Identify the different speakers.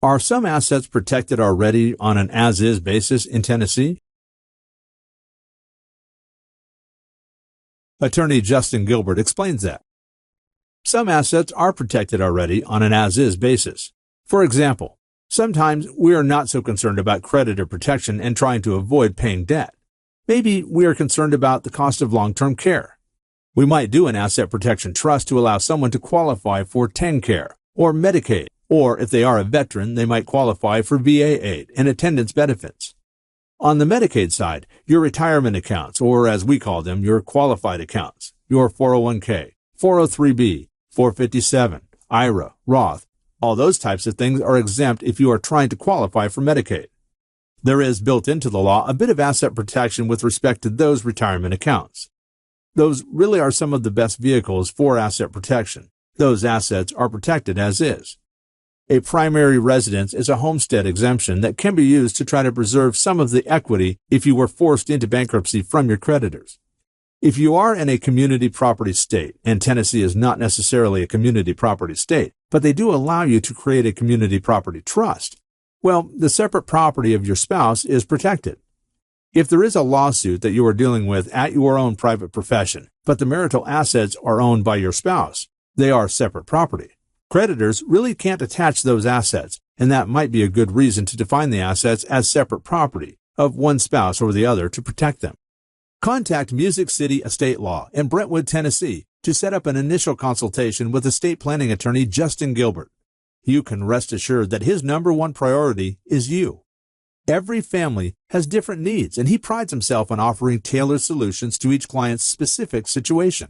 Speaker 1: Are some assets protected already on an as-is basis in Tennessee? Attorney Justin Gilbert explains that. Some assets are protected already on an as-is basis. For example, sometimes we are not so concerned about creditor protection and trying to avoid paying debt. Maybe we are concerned about the cost of long-term care. We might do an asset protection trust to allow someone to qualify for TennCare or Medicaid, or if they are a veteran, they might qualify for VA aid and attendance benefits. On the Medicaid side, your retirement accounts, or as we call them, your qualified accounts, your 401k, 403b, 457, IRA, Roth, all those types of things are exempt if you are trying to qualify for Medicaid. There is built into the law a bit of asset protection with respect to those retirement accounts. Those really are some of the best vehicles for asset protection. Those assets are protected as is. A primary residence is a homestead exemption that can be used to try to preserve some of the equity if you were forced into bankruptcy from your creditors. If you are in a community property state, and Tennessee is not necessarily a community property state, but they do allow you to create a community property trust, well, the separate property of your spouse is protected. If there is a lawsuit that you are dealing with at your own private profession, but the marital assets are owned by your spouse, they are separate property. Creditors really can't attach those assets, and that might be a good reason to define the assets as separate property of one spouse or the other to protect them. Contact Music City Estate Law in Brentwood, Tennessee to set up an initial consultation with estate planning attorney Justin Gilbert. You can rest assured that his number one priority is you. Every family has different needs, and he prides himself on offering tailored solutions to each client's specific situation.